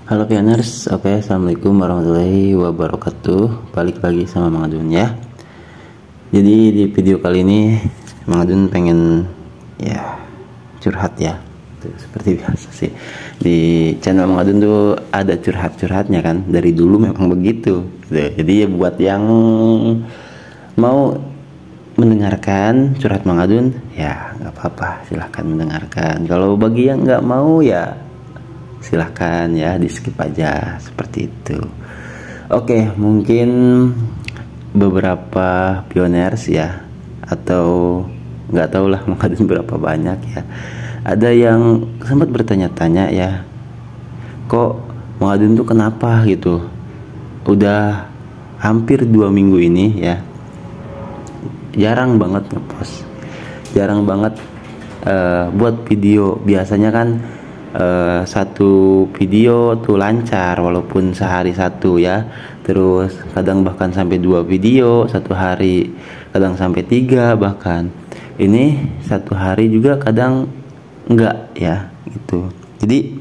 Halo Pioners, oke, assalamualaikum warahmatullahi wabarakatuh. Balik lagi sama Mang Adun ya. Jadi di video kali ini Mang Adun pengen curhat ya. Tuh, seperti biasa sih di channel Mang Adun tuh ada curhatnya kan. Dari dulu memang begitu. Jadi ya buat yang mau mendengarkan curhat Mang Adun ya nggak apa-apa, silahkan mendengarkan. Kalau bagi yang nggak mau ya silahkan ya di skip aja, seperti itu. Oke, mungkin beberapa pioners ya, atau nggak tahu lah mungkin berapa banyak ya, ada yang sempat bertanya-tanya ya, kok Mang Adun tuh kenapa gitu, udah hampir 2 minggu ini ya jarang banget ngepost, jarang banget buat video. Biasanya kan satu video tuh lancar walaupun sehari satu ya, terus kadang bahkan sampai 2 video satu hari, kadang sampai 3 bahkan. Ini satu hari juga kadang enggak ya gitu. Jadi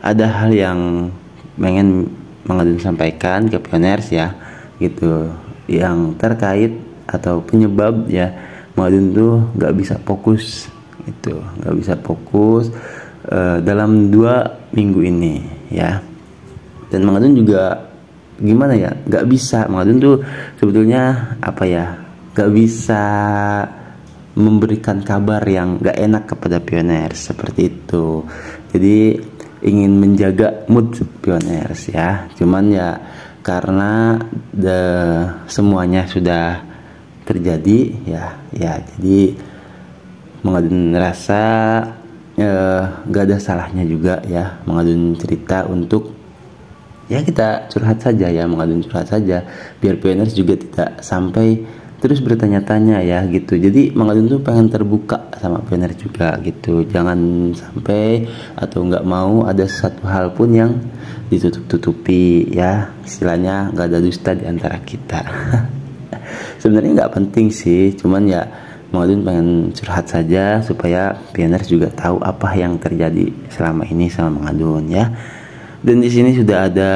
ada hal yang pengen Mang Adun sampaikan ke pioners ya gitu, yang terkait atau penyebab ya Mang Adun tuh nggak bisa fokus gitu, nggak bisa fokus dalam 2 minggu ini ya. Dan Mang Adun juga gimana ya, nggak bisa. Mang Adun tuh sebetulnya apa ya, nggak bisa memberikan kabar yang nggak enak kepada pioners seperti itu. Jadi ingin menjaga mood pioners ya, cuman ya karena semuanya sudah terjadi ya jadi Mang Adun rasa gak ada salahnya juga ya Mang Adun cerita untuk ya kita curhat saja ya, Mang Adun curhat saja biar pioners juga tidak sampai terus bertanya-tanya ya gitu. Jadi Mang Adun tuh pengen terbuka sama pioners juga gitu, jangan sampai atau nggak mau ada satu hal pun yang ditutup-tutupi ya, istilahnya nggak ada dusta di antara kita. Sebenarnya nggak penting sih, cuman ya Mang Adun pengen curhat saja supaya pioners juga tahu apa yang terjadi selama ini sama Mang Adun ya. Dan di sini sudah ada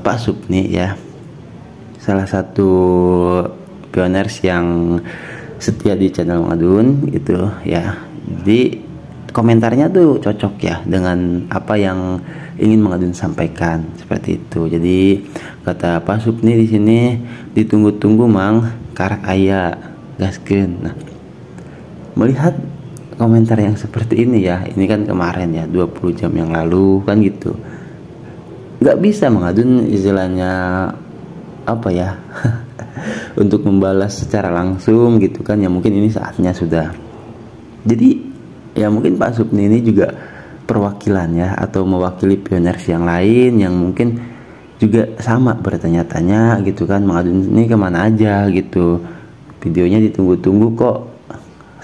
Pak Supni ya, salah satu pioners yang setia di channel Mang Adun gitu ya. Jadi komentarnya tuh cocok ya dengan apa yang ingin Mang Adun sampaikan seperti itu. Jadi kata Pak Supni di sini, ditunggu-tunggu Mang karak aya gaskeun. Nah, melihat komentar yang seperti ini ya, ini kan kemarin ya 20 jam yang lalu kan gitu, nggak bisa Mang Adun istilahnya apa ya untuk membalas secara langsung gitu kan ya, mungkin ini saatnya sudah. Jadi ya mungkin Pak Supni ini juga perwakilan ya, atau mewakili pioners yang lain yang mungkin juga sama bertanya-tanya gitu kan, Mang Adun ini kemana aja gitu, videonya ditunggu-tunggu kok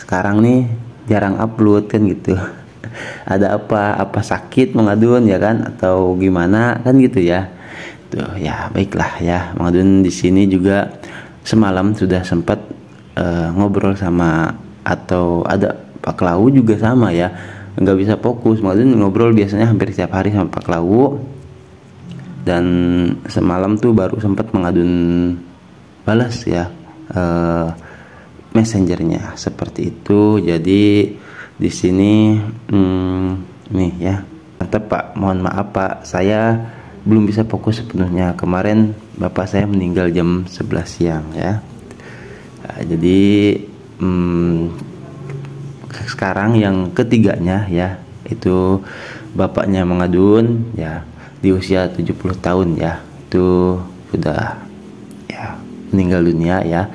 sekarang nih jarang upload kan gitu. Ada apa sakit Mang Adun ya kan, atau gimana kan gitu ya. Tuh ya baiklah ya, Mang Adun di sini juga semalam sudah sempat ngobrol sama, atau ada Pak Klau juga sama ya, nggak bisa fokus. Mang Adun ngobrol biasanya hampir setiap hari sama Pak Klau, dan semalam tuh baru sempat Mang Adun balas ya messengernya seperti itu. Jadi di sini nih ya, kata Pak, mohon maaf Pak, saya belum bisa fokus sepenuhnya, kemarin bapak saya meninggal jam 11 siang ya. Nah, jadi sekarang yang ketiganya ya, itu bapaknya Mang Adun ya, di usia 70 tahun ya, itu sudah ya meninggal dunia ya,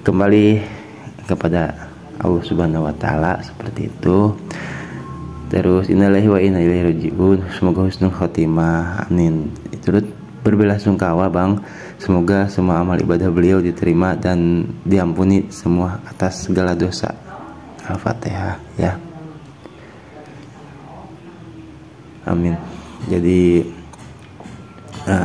kembali kepada Allah Subhanahu wa taala seperti itu. Terus innalillahi wa inna ilaihi rajiun, semoga husnul khotimah, amin. Turut berbelasungkawa Bang, semoga semua amal ibadah beliau diterima dan diampuni semua atas segala dosa. Al-Fatihah ya, amin. Jadi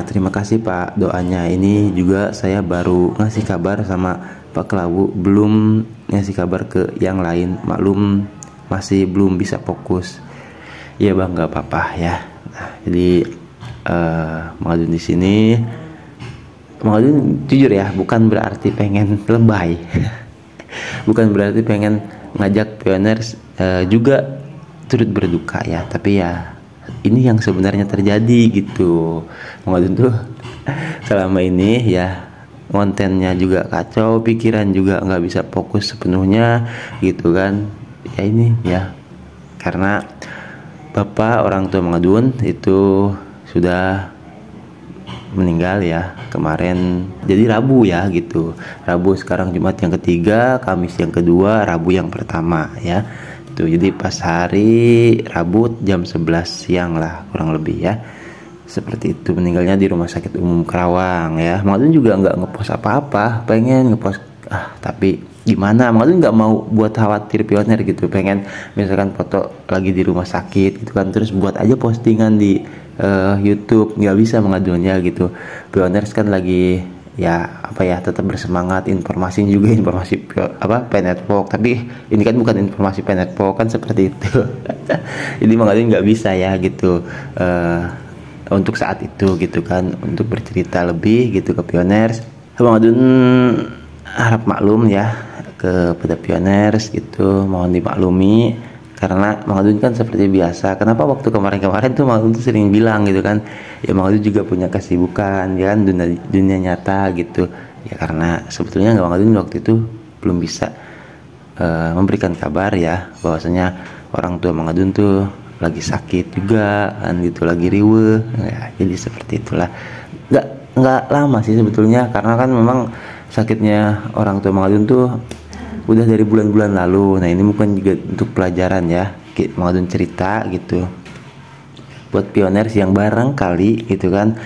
terima kasih Pak doanya. Ini juga saya baru ngasih kabar sama Pak Klau, belum ngasih kabar ke yang lain, maklum masih belum bisa fokus ya Bang, nggak apa-apa ya, Nah, jadi Mang Adun di sini, Mang Adun jujur ya, bukan berarti pengen lebay, bukan berarti pengen ngajak pioners juga turut berduka ya, tapi ya ini yang sebenarnya terjadi gitu. Mang Adun tuh selama ini ya kontennya juga kacau, pikiran juga nggak bisa fokus sepenuhnya gitu kan. Ya ini ya karena bapak orang tua Mang Adun itu sudah meninggal ya kemarin, jadi Rabu ya gitu. Rabu, sekarang Jumat yang ketiga, Kamis yang kedua, Rabu yang pertama ya. Tuh, jadi pas hari Rabu jam 11 siang lah kurang lebih ya. Seperti itu, meninggalnya di Rumah Sakit Umum Karawang ya. Mang Adun juga nggak ngepost apa-apa, pengen ngepost tapi gimana, Mang Adun nggak mau buat khawatir pioner gitu, pengen misalkan foto lagi di rumah sakit gitu kan, terus buat aja postingan di YouTube, nggak bisa Mang Adun ya gitu. Pioners kan lagi ya apa ya, tetap bersemangat, informasi juga informasi P-Network, tapi ini kan bukan informasi P-Network kan, seperti itu. Jadi Mang Adun nggak bisa ya gitu untuk saat itu gitu kan, untuk bercerita lebih gitu ke pioners. Mang Adun harap maklum ya kepada pioners gitu, mohon dimaklumi karena Mang Adun kan seperti biasa. Kenapa waktu kemarin-kemarin tuh Mang Adun tuh sering bilang gitu kan, ya Mang Adun juga punya kesibukan ya kan, dunia nyata gitu ya, karena sebetulnya Mang Adun waktu itu belum bisa memberikan kabar ya bahwasanya orang tua Mang Adun tuh lagi sakit juga kan gitu, lagi riweuh ya. Jadi seperti itulah, nggak lama sih sebetulnya, karena kan memang sakitnya orang tua Mang Adun tuh udah dari bulan-bulan lalu. Nah ini mungkin juga untuk pelajaran ya, Mang Adun cerita gitu buat pioners yang barangkali gitu kan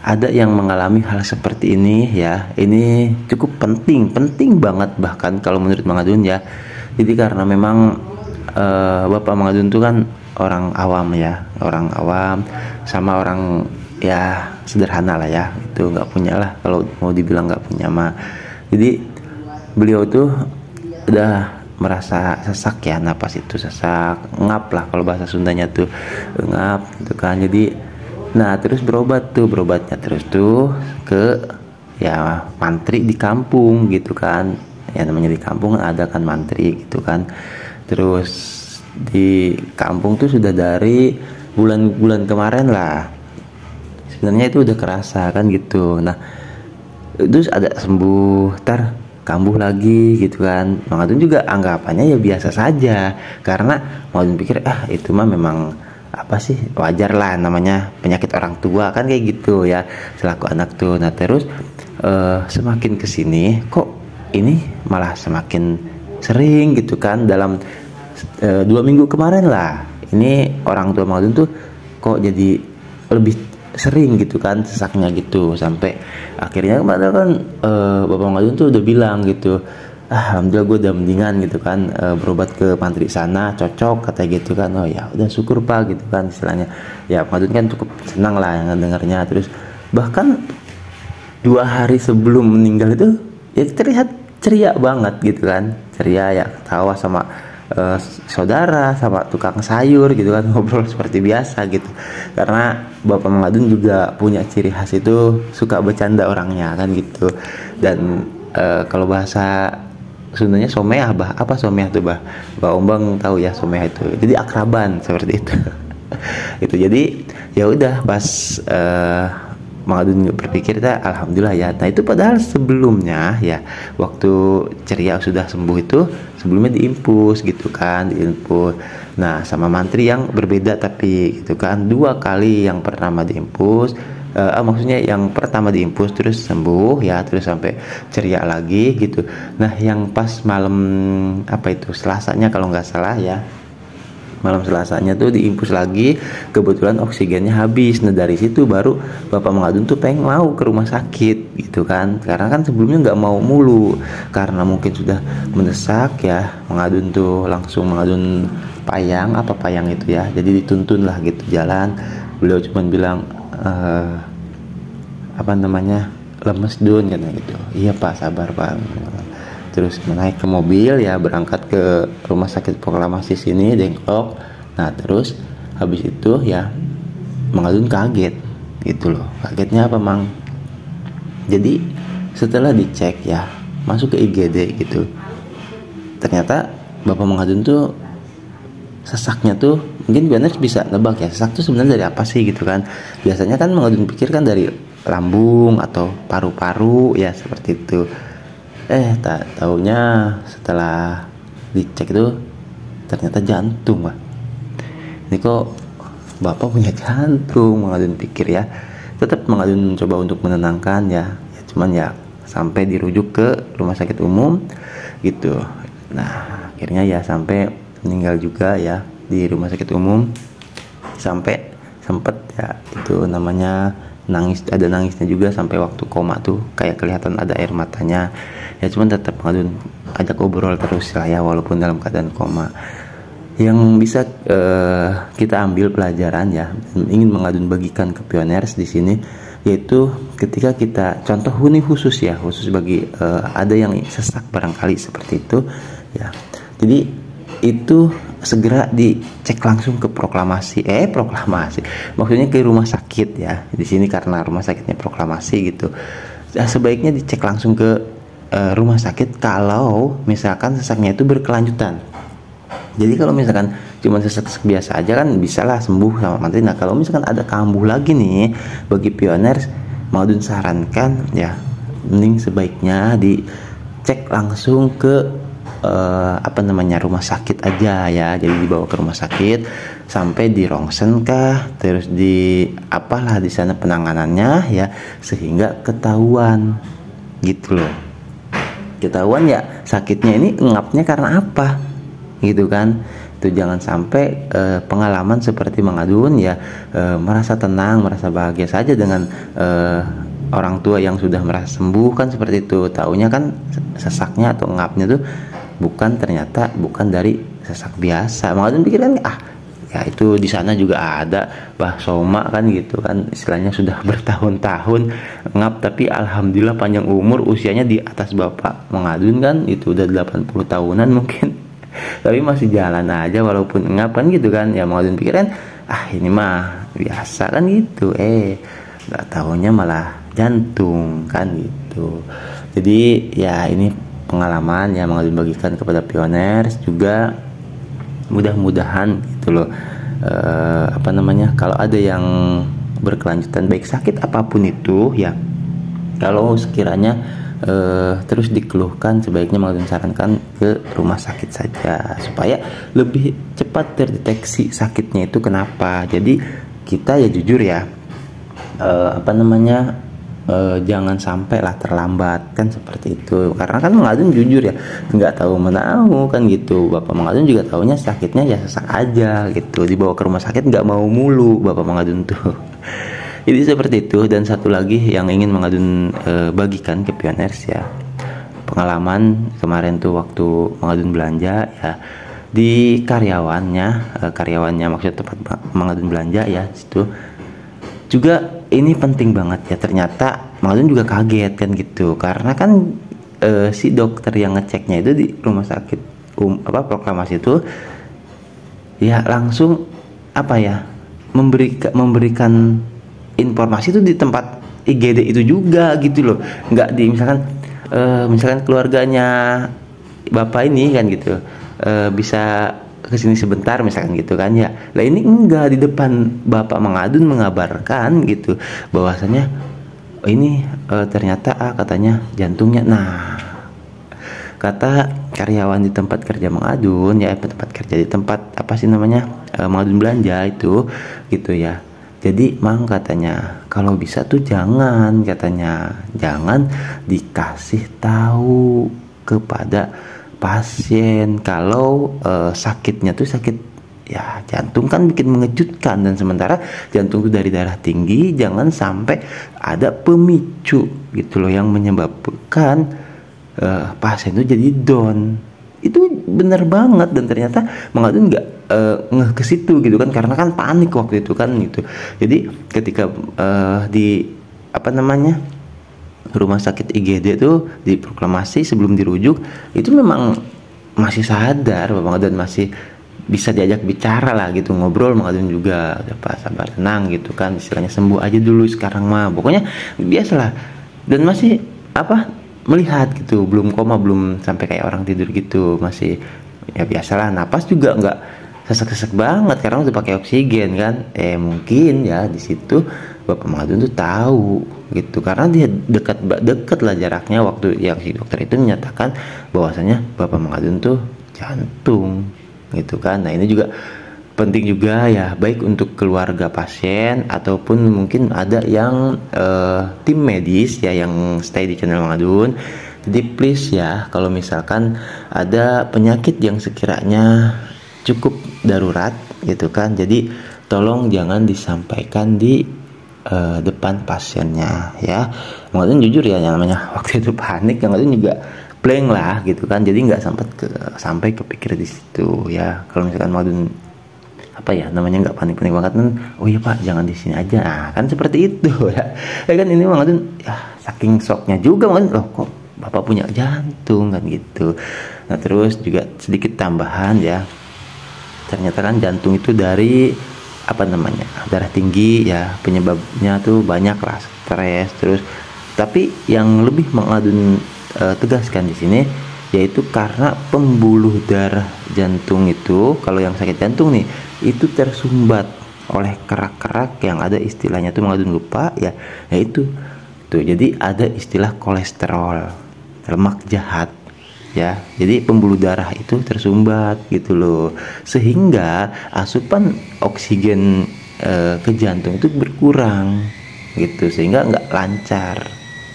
ada yang mengalami hal seperti ini ya. Ini cukup penting banget bahkan kalau menurut Mang Adun ya. Jadi karena memang Bapak Mang Adun tuh kan orang awam ya, orang awam sama orang ya sederhana lah ya, itu nggak punya lah, kalau mau dibilang nggak punya mah. Jadi beliau tuh udah merasa sesak ya, napas itu sesak, ngap lah kalau bahasa Sundanya tuh, ngap gitu kan. Jadi nah terus berobatnya terus tuh ke ya mantri di kampung gitu kan, ya namanya di kampung ada kan mantri gitu kan. Terus di kampung tuh sudah dari bulan-bulan kemarin lah sebenarnya itu udah kerasa kan gitu. Nah terus ada sembuh, kambuh lagi gitu kan. Mang Adun juga anggapannya ya biasa saja, karena Mang Adun pikir itu mah memang apa sih, wajar lah, namanya penyakit orang tua kan kayak gitu ya selaku anak tuh. Nah terus semakin kesini kok ini malah semakin sering gitu kan. Dalam 2 minggu kemarin lah ini orang tua Mang Adun tuh kok jadi lebih sering gitu kan sesaknya gitu, sampai akhirnya kemarin kan Bapak Mang Adun tuh udah bilang gitu, alhamdulillah gue udah mendingan gitu kan, berobat ke mantri sana cocok kata gitu kan. Oh ya udah syukur Pak gitu kan istilahnya ya. Mang Adun kan cukup senang lah yang dengarnya. Terus bahkan 2 hari sebelum meninggal itu ya terlihat ceria banget gitu kan, ceria ya, ketawa sama saudara, sama tukang sayur gitu kan, ngobrol seperti biasa gitu. Karena Bapak Mang Adun juga punya ciri khas itu suka bercanda orangnya kan gitu. Dan kalau bahasa Sundanya someah bah, apa someah tuh bah Ombang tahu ya someah itu, jadi akraban seperti itu. Itu jadi ya udah pas Mang Adun berpikir alhamdulillah ya. Nah itu padahal sebelumnya ya waktu ceria sudah sembuh itu sebelumnya diinfus gitu kan, diinfus. Nah sama mantri yang berbeda tapi gitu kan, 2 kali. Yang pertama diinfus, maksudnya yang pertama diinfus terus sembuh ya, terus sampai ceria lagi gitu. Nah yang pas malam apa itu Selasanya kalau nggak salah ya, malam Selasanya tuh diinfus lagi, kebetulan oksigennya habis. Nah dari situ baru Bapak Mang Adun tuh pengen mau ke rumah sakit gitu kan, karena kan sebelumnya nggak mau mulu, karena mungkin sudah mendesak ya. Mang Adun tuh langsung Mang Adun payang itu ya, jadi dituntun lah gitu jalan. Beliau cuma bilang lemes Dun kan gitu. Iya Pak, sabar Pak. Terus naik ke mobil ya, berangkat ke rumah sakit proklamasi sini Dengklok. Nah terus habis itu ya Mang Adun kaget gitu loh. Kagetnya apa, Mang? Jadi setelah dicek ya, masuk ke IGD gitu, ternyata Bapak Mang Adun tuh sesaknya tuh, mungkin Bioners bisa nebak ya, sesak tuh sebenarnya dari apa sih gitu kan. Biasanya kan Mang Adun pikir kan dari lambung atau paru-paru ya, seperti itu. Tak taunya setelah dicek itu ternyata jantung, Pak. Ini kok Bapak punya jantung, Mang Adun pikir ya. Tetap Mang Adun mencoba untuk menenangkan ya, cuman ya sampai dirujuk ke rumah sakit umum gitu. Nah akhirnya ya sampai meninggal juga ya di rumah sakit umum, sampai sempet ya itu namanya nangis, ada nangisnya juga sampai waktu koma tuh kayak kelihatan ada air matanya ya. Cuman tetap Mang Adun ajak obrol terus lah ya, walaupun dalam keadaan koma. Yang bisa kita ambil pelajaran ya, ingin Mang Adun bagikan ke Pioners di sini, yaitu ketika kita contoh ini khusus ya, khusus bagi ada yang sesak barangkali seperti itu ya. Jadi itu segera dicek langsung ke proklamasi, maksudnya ke rumah sakit ya. Di sini karena rumah sakitnya proklamasi gitu, sebaiknya dicek langsung ke rumah sakit kalau misalkan sesaknya itu berkelanjutan. Jadi kalau misalkan cuma sesak biasa aja kan bisalah sembuh sama mati. Nah kalau misalkan ada kambuh lagi nih, bagi Pioners Mang Adun sarankan ya, mending sebaiknya dicek langsung ke rumah sakit aja ya. Jadi dibawa ke rumah sakit sampai di rongsen kah, terus di apalah di sana penanganannya ya, sehingga ketahuan gitu loh. Ketahuan ya sakitnya ini ngapnya karena apa gitu kan. Itu jangan sampai pengalaman seperti Mang Adun ya, merasa tenang, merasa bahagia saja dengan orang tua yang sudah merasa sembuh kan, seperti itu. Taunya kan sesaknya atau ngapnya tuh ternyata bukan dari sesak biasa. Mang Adun pikir kan ya itu di sana juga ada Bah Soma kan gitu kan, istilahnya sudah bertahun-tahun ngap, tapi alhamdulillah panjang umur, usianya di atas Bapak Mang Adun kan, itu udah 80 tahunan mungkin tapi masih jalan aja walaupun ngap kan gitu kan ya. Mang Adun pikir kan ini mah biasa kan gitu, nggak tahunya malah jantung kan gitu. Jadi ya ini pengalaman yang Mang Adun bagikan kepada Pioners juga, mudah-mudahan gitu loh. Kalau ada yang berkelanjutan baik sakit apapun itu ya, kalau sekiranya terus dikeluhkan, sebaiknya Mang Adun sarankan ke rumah sakit saja supaya lebih cepat terdeteksi sakitnya itu kenapa. Jadi kita ya jujur ya, jangan sampai lah terlambat kan, seperti itu. Karena kan Mang Adun jujur ya, nggak tahu menahu kan gitu. Bapak Mang Adun juga tahunya sakitnya ya sesak aja gitu, dibawa ke rumah sakit nggak mau mulu Bapak Mang Adun tuh. Jadi seperti itu. Dan satu lagi yang ingin Mang Adun bagikan ke Pioners ya, pengalaman kemarin tuh waktu Mang Adun belanja ya, di karyawannya maksud tempat Mang Adun belanja ya, situ juga ini penting banget ya. Ternyata Mang Adun juga kaget kan gitu, karena kan si dokter yang ngeceknya itu di rumah sakit proklamasi itu ya langsung memberikan informasi itu di tempat IGD itu juga gitu loh. Nggak di misalkan keluarganya bapak ini kan gitu bisa kesini sebentar misalkan gitu kan ya. Lah ini enggak, di depan Bapak Mang Adun mengabarkan gitu bahwasanya ini ternyata katanya jantungnya. Nah kata karyawan di tempat kerja Mang Adun ya, tempat kerja di tempat Mang Adun belanja itu gitu ya. Jadi Mang katanya kalau bisa tuh jangan dikasih tahu kepada pasien kalau sakitnya tuh sakit ya jantung, kan bikin mengejutkan. Dan sementara jantung itu dari darah tinggi, jangan sampai ada pemicu gitu loh yang menyebabkan pasien itu jadi down. Itu benar banget. Dan ternyata Mang Adun nggak ngeh ke situ gitu kan, karena kan panik waktu itu kan gitu. Jadi ketika di rumah sakit IGD itu diproklamasi sebelum dirujuk, itu memang masih sadar Bapak Mang Adun, masih bisa diajak bicara lah gitu, ngobrol Mang Adun juga, udah Pak sabar tenang gitu kan, istilahnya sembuh aja dulu sekarang mah, pokoknya biasalah. Dan masih apa, melihat gitu, belum koma, belum sampai kayak orang tidur gitu, masih ya biasalah. Napas juga nggak sesek-sesek banget karena udah pakai oksigen kan. Mungkin ya di situ Bapak Mang Adun tuh tahu gitu, karena dia dekat lah jaraknya waktu yang si dokter itu menyatakan bahwasanya Bapak Mang Adun tuh jantung gitu kan. Nah ini juga penting juga ya, baik untuk keluarga pasien ataupun mungkin ada yang tim medis ya yang stay di channel Mang Adun. Jadi please ya, kalau misalkan ada penyakit yang sekiranya cukup darurat gitu kan, jadi tolong jangan disampaikan di depan pasiennya ya. Mang Adun jujur ya, yang namanya waktu itu panik, Mang Adun juga blank lah gitu kan, jadi nggak sampai kepikir di situ ya. Kalau misalkan Mang Adun apa ya namanya, nggak panik banget kan, oh iya Pak jangan di sini aja, nah kan seperti itu ya. Kan ini Mang Adun ya saking shocknya juga, Mang Adun loh kok Bapak punya jantung kan gitu. Nah terus juga sedikit tambahan ya, ternyata kan jantung itu dari apa namanya, darah tinggi ya, penyebabnya tuh banyak lah, stres terus. Tapi yang lebih Mang Adun tegaskan di sini yaitu karena pembuluh darah jantung itu, kalau yang sakit jantung nih, itu tersumbat oleh kerak-kerak yang ada istilahnya tuh Mang Adun lupa ya, yaitu tuh jadi ada istilah kolesterol, lemak jahat ya. Jadi pembuluh darah itu tersumbat gitu loh, sehingga asupan oksigen ke jantung itu berkurang gitu, sehingga nggak lancar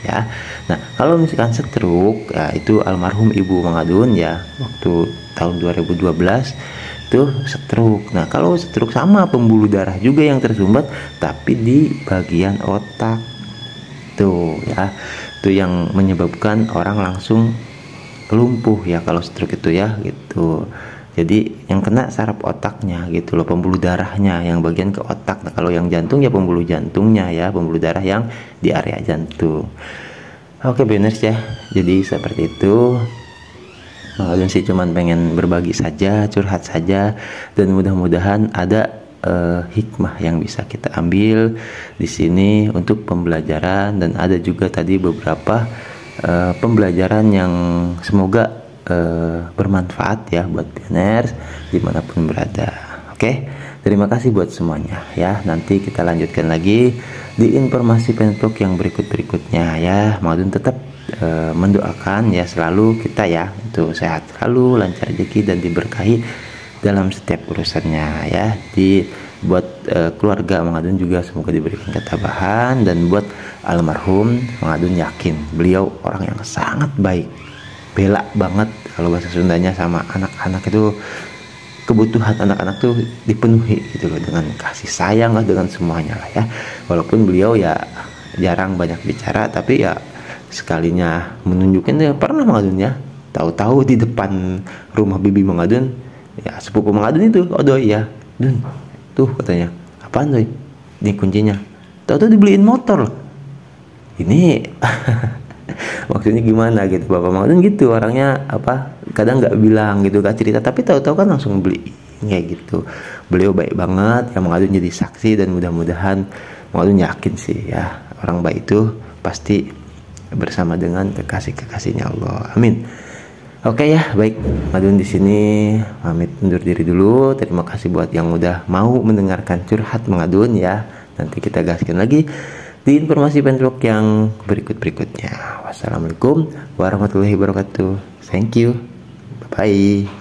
ya. Nah kalau misalkan stroke ya, itu almarhum ibu Mang Adun ya waktu tahun 2012 tuh stroke. Nah kalau stroke sama pembuluh darah juga yang tersumbat, tapi di bagian otak tuh ya, itu yang menyebabkan orang langsung lumpuh ya kalau stroke itu ya gitu. Jadi yang kena saraf otaknya gitu loh, pembuluh darahnya yang bagian ke otak. Nah kalau yang jantung ya pembuluh jantungnya ya, pembuluh darah yang di area jantung. Oke Beners ya, jadi seperti itu. Mang Adun sih cuman pengen berbagi saja, curhat saja, dan mudah-mudahan ada hikmah yang bisa kita ambil di sini untuk pembelajaran. Dan ada juga tadi beberapa pembelajaran yang semoga bermanfaat ya buat Beners dimanapun berada. Oke, terima kasih buat semuanya ya. Nanti kita lanjutkan lagi di informasi pentok yang berikutnya ya. Mang Adun tetap mendoakan ya selalu kita ya untuk sehat selalu, lancar rezeki dan diberkahi dalam setiap urusannya ya. Buat keluarga Mang Adun juga semoga diberikan ketabahan, dan buat almarhum Mang Adun yakin beliau orang yang sangat baik, bela banget kalau bahasa Sundanya sama anak-anak itu, kebutuhan anak-anak tuh dipenuhi gitu loh, dengan kasih sayang lah, dengan semuanya lah ya. Walaupun beliau ya jarang banyak bicara, tapi ya sekalinya menunjukin ya pernah Mang Adun ya, tahu-tahu di depan rumah bibi Mang Adun ya, sepupu Mang Adun itu, oh doi ya Dun tuh katanya, apaan doi, ini kuncinya, tahu-tahu dibeliin motor loh ini. Maksudnya gimana gitu, Bapak Mang Adun gitu orangnya, apa kadang nggak bilang gitu, gak cerita, tapi tahu-tahu kan langsung beli kayak gitu. Beliau baik banget ya, Mang Adun jadi saksi, dan mudah-mudahan Mang Adun yakin sih ya, orang baik itu pasti bersama dengan kekasih-kekasihnya Allah, amin. Oke ya, baik, Mang Adun di sini pamit undur diri dulu. Terima kasih buat yang udah mau mendengarkan curhat Mang Adun ya. Nanti kita gaskan lagi di informasi pentok yang berikutnya. Wassalamualaikum warahmatullahi wabarakatuh. Thank you. Bye bye.